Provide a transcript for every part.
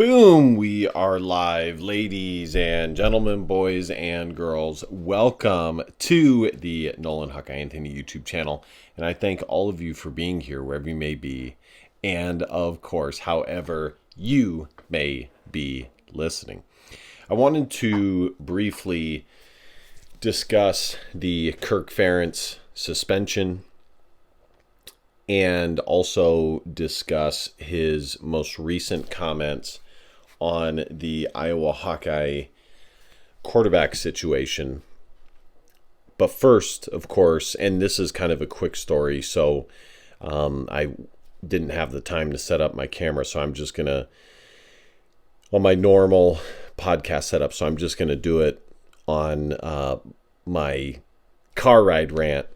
Boom, we are live, ladies and gentlemen, boys and girls. Welcome to the Nolan Hawkeye Anthony YouTube channel. And I thank all of you for being here wherever you may be. And of course, however you may be listening. I wanted to briefly discuss the Kirk Ferentz suspension and also discuss his most recent comments on the Iowa Hawkeye quarterback situation. But first, of course, and this is kind of a quick story, so I didn't have the time to set up my camera, so I'm just going to, on my normal podcast setup, so I'm just going to do it on my car ride rant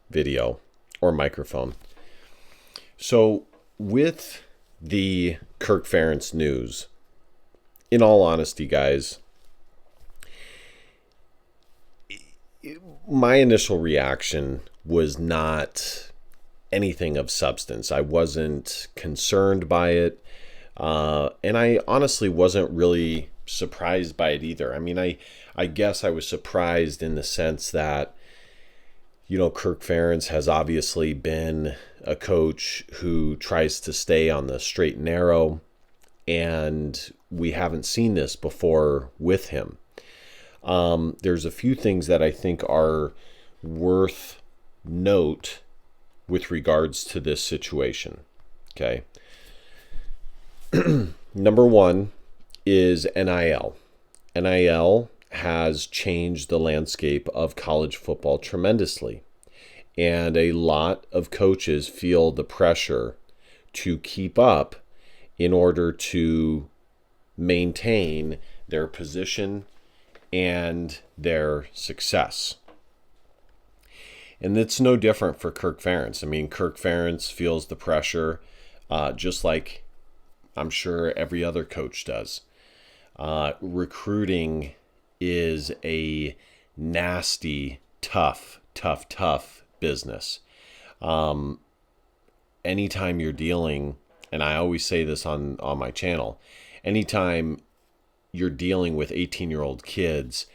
video or microphone. So with the Kirk Ferentz news, in all honesty, guys, my initial reaction was not anything of substance. I wasn't concerned by it, and I honestly wasn't really surprised by it either. I mean, I guess I was surprised in the sense that, you know, Kirk Ferentz has obviously been a coach who tries to stay on the straight and narrow, and we haven't seen this before with him. There's a few things that I think are worth note with regards to this situation. Okay. Number one is NIL. NIL has changed the landscape of college football tremendously. And a lot of coaches feel the pressure to keep up in order to maintain their position and their success. And it's no different for Kirk Ferentz. I mean, Kirk Ferentz feels the pressure just like I'm sure every other coach does. Recruiting is a nasty, tough business. Anytime you're dealing, and I always say this on my channel, anytime you're dealing with 18-year-old kids,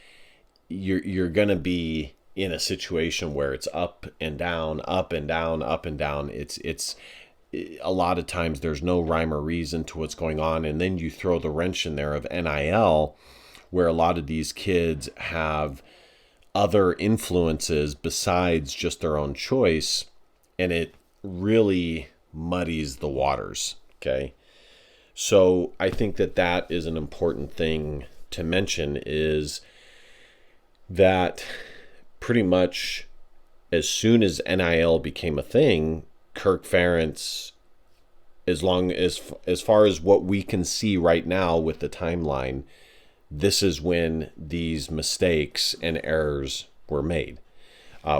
you're going to be in a situation where it's up and down, up and down, up and down. It's a lot of times there's no rhyme or reason to what's going on, and then you throw the wrench in there of NIL, where a lot of these kids have other influences besides just their own choice, and it really muddies the waters, okay? So I think that is an important thing to mention, is that pretty much as soon as NIL became a thing, Kirk Ferentz, as far as what we can see right now with the timeline, this is when these mistakes and errors were made.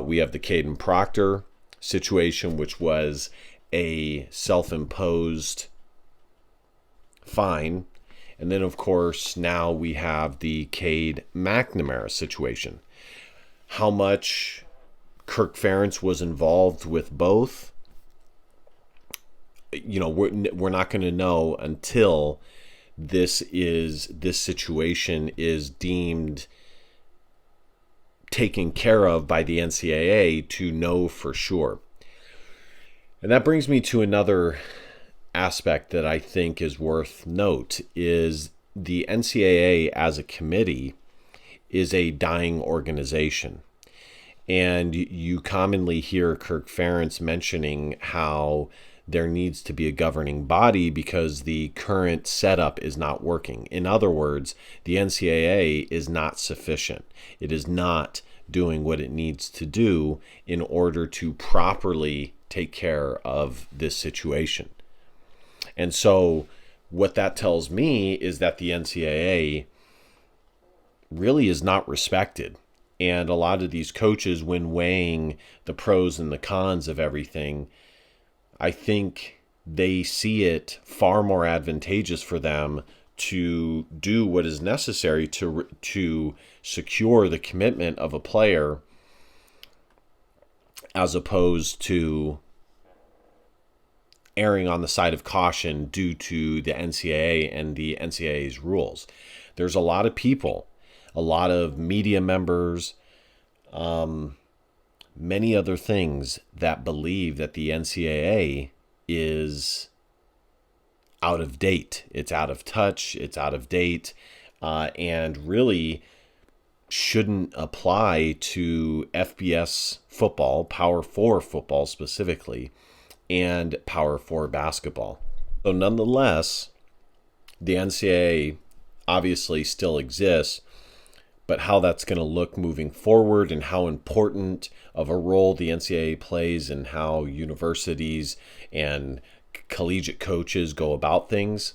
We have the Caden Proctor situation, which was a self-imposed fine. And then, of course, now we have the Cade McNamara situation. How much Kirk Ferentz was involved with both, you know, we're not going to know until this situation is deemed taken care of by the NCAA to know for sure. And that brings me to another aspect that I think is worth note, is the NCAA as a committee is a dying organization. And you commonly hear Kirk Ferentz mentioning how there needs to be a governing body because the current setup is not working. In other words, the NCAA is not sufficient. It is not doing what it needs to do in order to properly take care of this situation. And so what that tells me is that the NCAA really is not respected. And a lot of these coaches, when weighing the pros and the cons of everything, I think they see it far more advantageous for them to do what is necessary to secure the commitment of a player, as opposed to erring on the side of caution due to the NCAA and the NCAA's rules. There's a lot of people, a lot of media members, many other things that believe that the NCAA is out of date. It's out of touch. It's out of date, and really shouldn't apply to FBS football, Power 4 football specifically, and Power 4 basketball. So nonetheless, the NCAA obviously still exists, but how that's going to look moving forward and how important of a role the NCAA plays and how universities and collegiate coaches go about things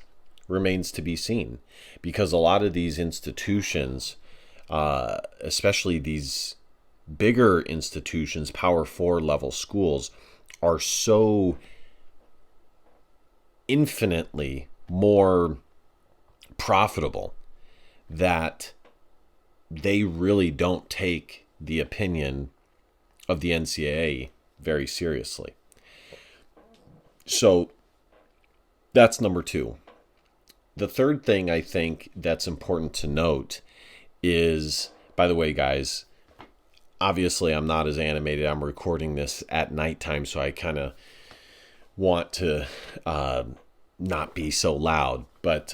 remains to be seen. Because a lot of these institutions, especially these bigger institutions, Power 4 level schools, are so infinitely more profitable that they really don't take the opinion of the NCAA very seriously. So that's number two. The third thing I think that's important to note is, by the way, guys, obviously I'm not as animated. I'm recording this at nighttime, so I kind of want to not be so loud. But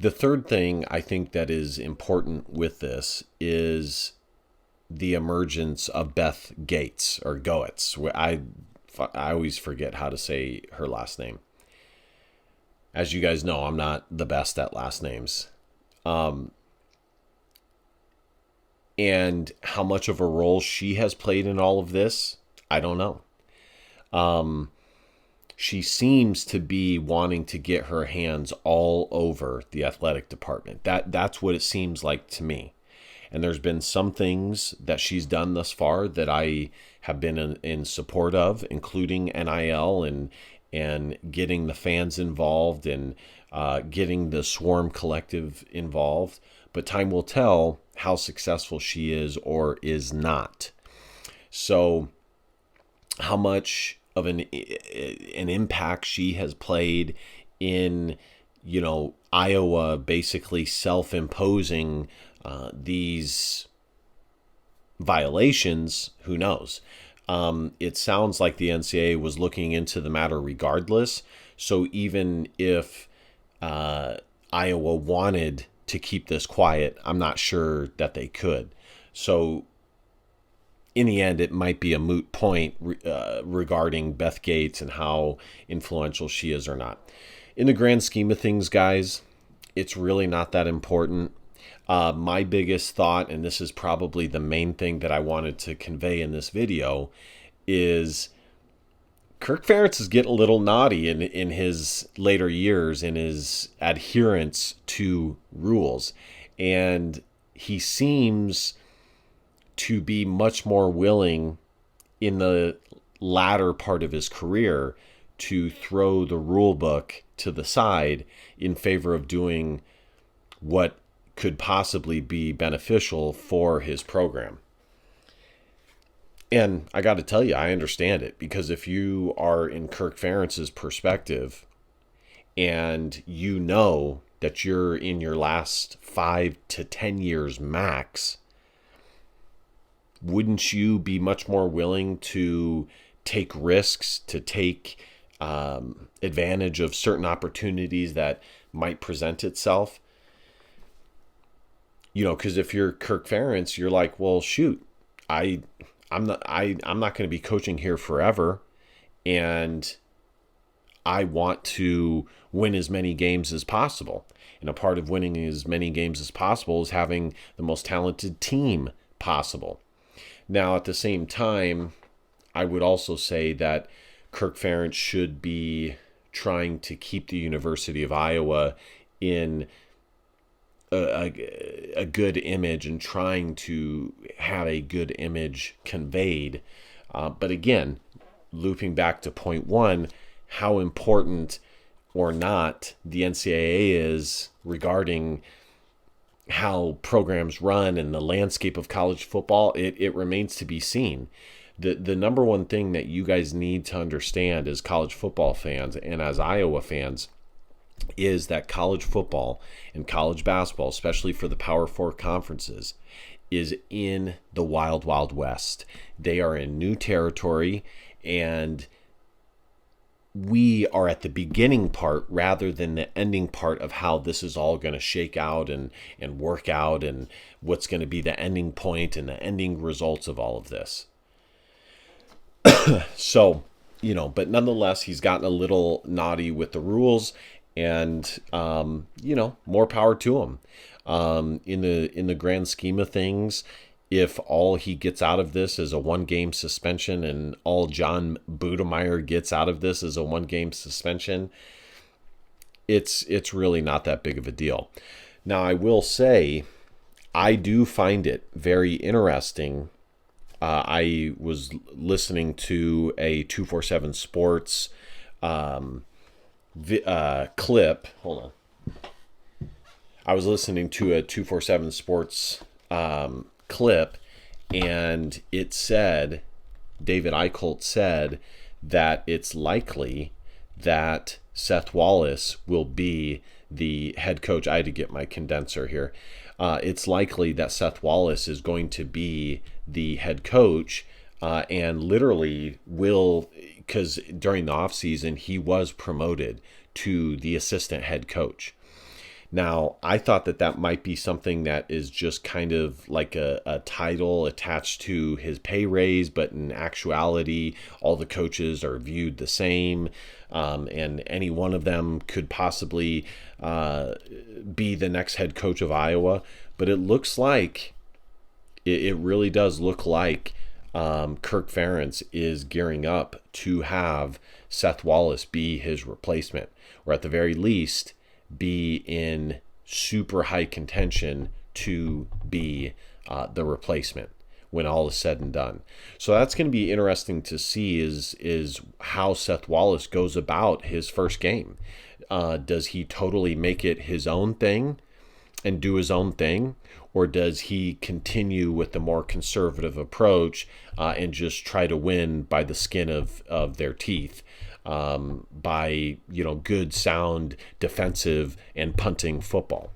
the third thing I think that is important with this is the emergence of Beth Gates, or Goetz. I always forget how to say her last name. As you guys know, I'm not the best at last names. And how much of a role she has played in all of this, I don't know. She seems to be wanting to get her hands all over the athletic department. That's what it seems like to me. And there's been some things that she's done thus far that I have been in support of, including NIL and getting the fans involved and getting the Swarm Collective involved. But time will tell how successful she is or is not. So how much of an impact she has played in, Iowa basically self-imposing these violations, who knows? It sounds like the NCAA was looking into the matter regardless. So even if Iowa wanted to keep this quiet, I'm not sure that they could. So in the end, it might be a moot point regarding Beth Gates and how influential she is or not. In the grand scheme of things, guys, it's really not that important. My biggest thought, and this is probably the main thing that I wanted to convey in this video, is Kirk Ferentz is getting a little naughty in his later years in his adherence to rules. And he seems to be much more willing in the latter part of his career to throw the rule book to the side in favor of doing what could possibly be beneficial for his program. And I got to tell you, I understand it, because if you are in Kirk Ferentz's perspective and you know that you're in your last 5 to 10 years max, wouldn't you be much more willing to take risks, to take advantage of certain opportunities that might present itself? Because if you're Kirk Ferentz, you're like, well, shoot, I'm not going to be coaching here forever, and I want to win as many games as possible. And a part of winning as many games as possible is having the most talented team possible. Now, at the same time, I would also say that Kirk Ferentz should be trying to keep the University of Iowa in a good image and trying to have a good image conveyed. But again, looping back to point one, how important or not the NCAA is regarding how programs run and the landscape of college football, it remains to be seen. The number one thing that you guys need to understand as college football fans and as Iowa fans is that college football and college basketball, especially for the Power Four conferences, is in the wild, wild west. They are in new territory, and we are at the beginning part rather than the ending part of how this is all going to shake out and work out, and what's going to be the ending point and the ending results of all of this. So, but nonetheless, he's gotten a little naughty with the rules, and more power to him. In the grand scheme of things, if all he gets out of this is a 1-game suspension, and all John Budemeyer gets out of this is a 1-game suspension, it's really not that big of a deal. Now, I will say, I do find it very interesting. I was listening to a 247 Sports clip. Hold on. I was listening to a 247 Sports clip, and it said, David Eichholt said that it's likely that Seth Wallace will be the head coach. I had to get my condenser here. It's likely that Seth Wallace is going to be the head coach, and literally will, because during the offseason he was promoted to the assistant head coach. Now, I thought that might be something that is just kind of like a title attached to his pay raise, but in actuality, all the coaches are viewed the same, and any one of them could possibly be the next head coach of Iowa. But it looks like, it really does look like Kirk Ferentz is gearing up to have Seth Wallace be his replacement, or at the very least, be in super high contention to be the replacement when all is said and done. So that's going to be interesting to see is how Seth Wallace goes about his first game. Does he totally make it his own thing and do his own thing, or does he continue with the more conservative approach and just try to win by the skin of their teeth? By good, sound, defensive and punting football.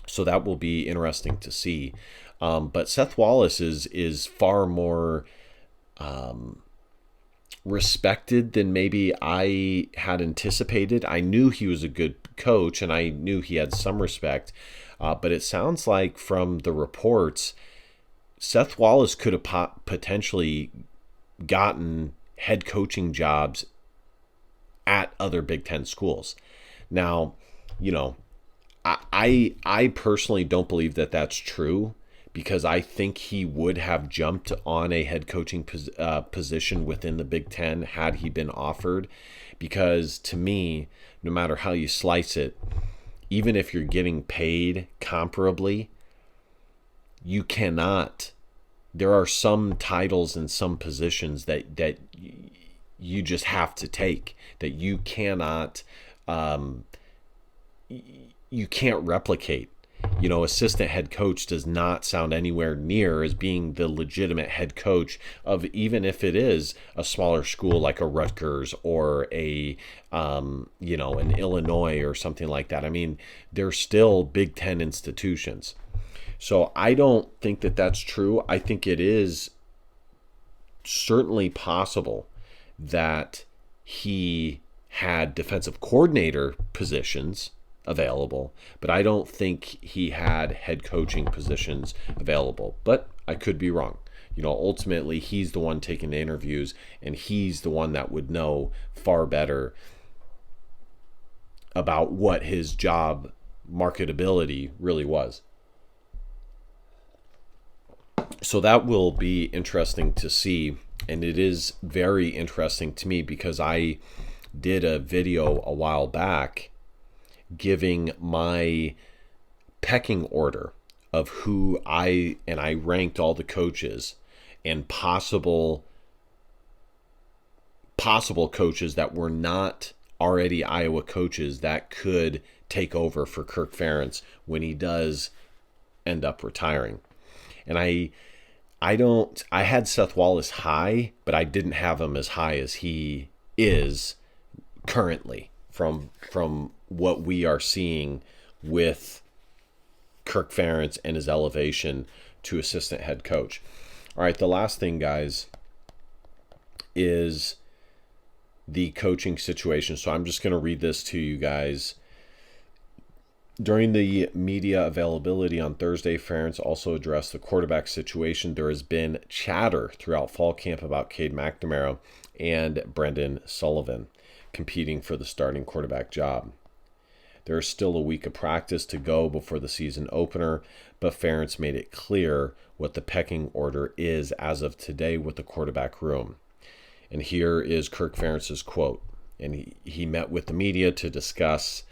So that will be interesting to see. But Seth Wallace is far more respected than maybe I had anticipated. I knew he was a good coach, and I knew he had some respect. But it sounds like from the reports, Seth Wallace could have potentially gotten head coaching jobs at other Big Ten schools. Now, I personally don't believe that that's true, because I think he would have jumped on a head coaching position within the Big Ten had he been offered. Because to me, no matter how you slice it, even if you're getting paid comparably, you cannot. There are some titles and some positions that you just have to take, that you cannot, you can't replicate. Assistant head coach does not sound anywhere near as being the legitimate head coach of, even if it is a smaller school like a Rutgers or an Illinois or something like that. I mean, they're still Big Ten institutions. So I don't think that that's true. I think it is certainly possible that he had defensive coordinator positions available, but I don't think he had head coaching positions available. But I could be wrong. Ultimately, he's the one taking the interviews, and he's the one that would know far better about what his job marketability really was. So that will be interesting to see, and it is very interesting to me because I did a video a while back giving my pecking order of who I ranked all the coaches and possible coaches that were not already Iowa coaches that could take over for Kirk Ferentz when he does end up retiring. And I had Seth Wallace high, but I didn't have him as high as he is currently from what we are seeing with Kirk Ferentz and his elevation to assistant head coach. All right, the last thing, guys, is the coaching situation. So I'm just going to read this to you guys. During the media availability on Thursday, Ferentz also addressed the quarterback situation. There has been chatter throughout fall camp about Cade McNamara and Brendan Sullivan competing for the starting quarterback job. There is still a week of practice to go before the season opener, but Ferentz made it clear what the pecking order is as of today with the quarterback room. And here is Kirk Ferentz's quote. And he met with the media to discuss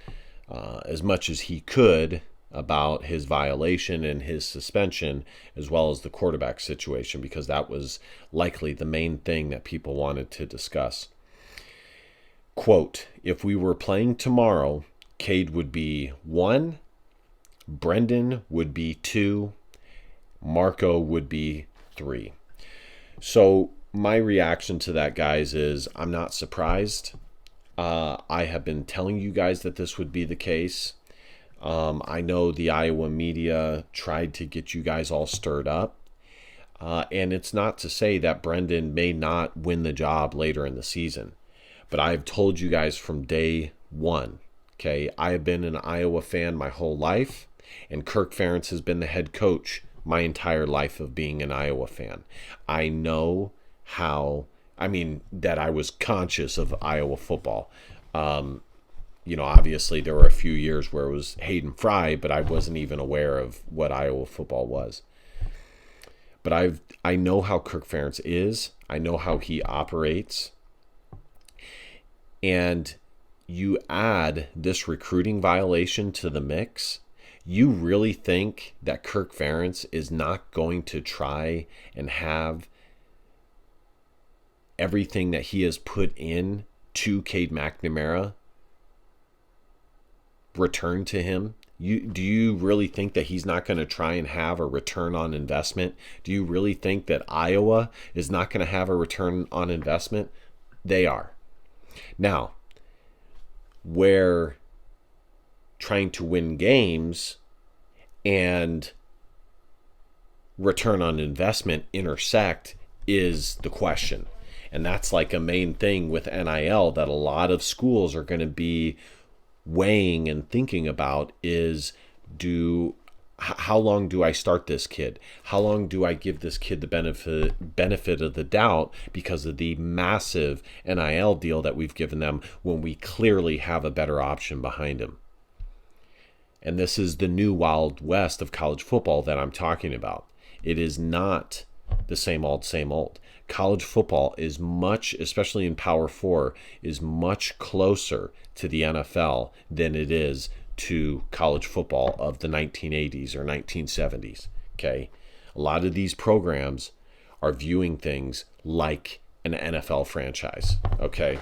as much as he could about his violation and his suspension, as well as the quarterback situation, because that was likely the main thing that people wanted to discuss. Quote, if we were playing tomorrow, Cade would be 1, Brendan would be 2, Marco would be 3. So my reaction to that, guys, is I'm not surprised. I have been telling you guys that this would be the case. I know the Iowa media tried to get you guys all stirred up. And it's not to say that Brendan may not win the job later in the season. But I've told you guys from day one, okay, I have been an Iowa fan my whole life, and Kirk Ferentz has been the head coach my entire life of being an Iowa fan. I know that I was conscious of Iowa football. Obviously there were a few years where it was Hayden Fry, but I wasn't even aware of what Iowa football was. But I know how Kirk Ferentz is. I know how he operates. And you add this recruiting violation to the mix, you really think that Kirk Ferentz is not going to try and have everything that he has put in to Cade McNamara return to him? Do you really think that he's not going to try and have a return on investment? Do you really think that Iowa is not going to have a return on investment? They are. Now, where trying to win games and return on investment intersect is the question. And that's like a main thing with NIL that a lot of schools are going to be weighing and thinking about is how long do I start this kid? How long do I give this kid the benefit of the doubt because of the massive NIL deal that we've given them when we clearly have a better option behind him? And this is the new Wild West of college football that I'm talking about. It is not the same old, same old. College football is much, especially in Power 4, is much closer to the NFL than it is to college football of the 1980s or 1970s, okay? A lot of these programs are viewing things like an NFL franchise, okay?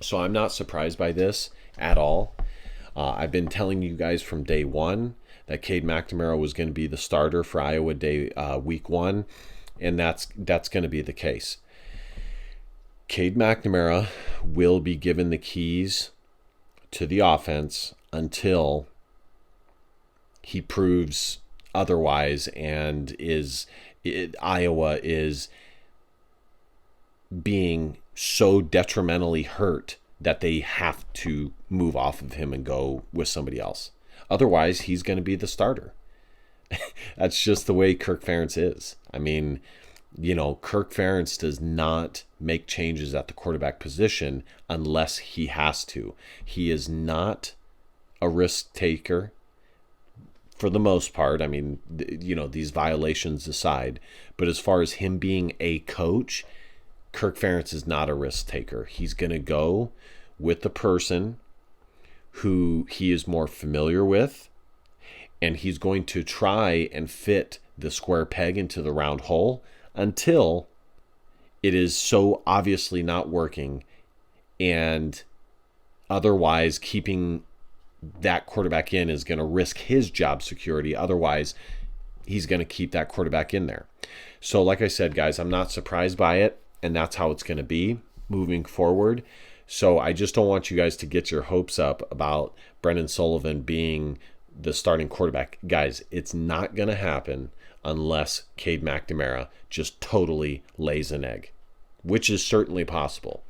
So I'm not surprised by this at all. I've been telling you guys from day one that Cade McNamara was going to be the starter for Iowa week 1, and that's going to be the case. Cade McNamara will be given the keys to the offense until he proves otherwise and Iowa is being so detrimentally hurt that they have to move off of him and go with somebody else. Otherwise, he's going to be the starter. That's just the way Kirk Ferentz is. I mean, Kirk Ferentz does not make changes at the quarterback position unless he has to. He is not a risk taker for the most part. I mean, these violations aside, but as far as him being a coach, Kirk Ferentz is not a risk taker. He's going to go with the person who he is more familiar with, and he's going to try and fit the square peg into the round hole until it is so obviously not working, and otherwise keeping that quarterback in is going to risk his job security. Otherwise, he's going to keep that quarterback in there. So like I said, guys, I'm not surprised by it, and that's how it's going to be moving forward. So I just don't want you guys to get your hopes up about Brendan Sullivan being the starting quarterback. Guys, it's not going to happen unless Cade McNamara just totally lays an egg, which is certainly possible.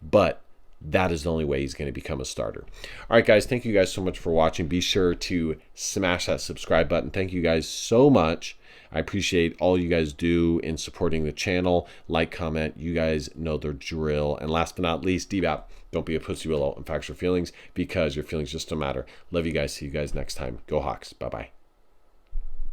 But that is the only way he's going to become a starter. All right, guys, thank you guys so much for watching. Be sure to smash that subscribe button. Thank you guys so much. I appreciate all you guys do in supporting the channel. Like, comment. You guys know the drill. And last but not least, DBAP, don't be a pussy willow and facts your feelings, because your feelings just don't matter. Love you guys. See you guys next time. Go Hawks. Bye-bye.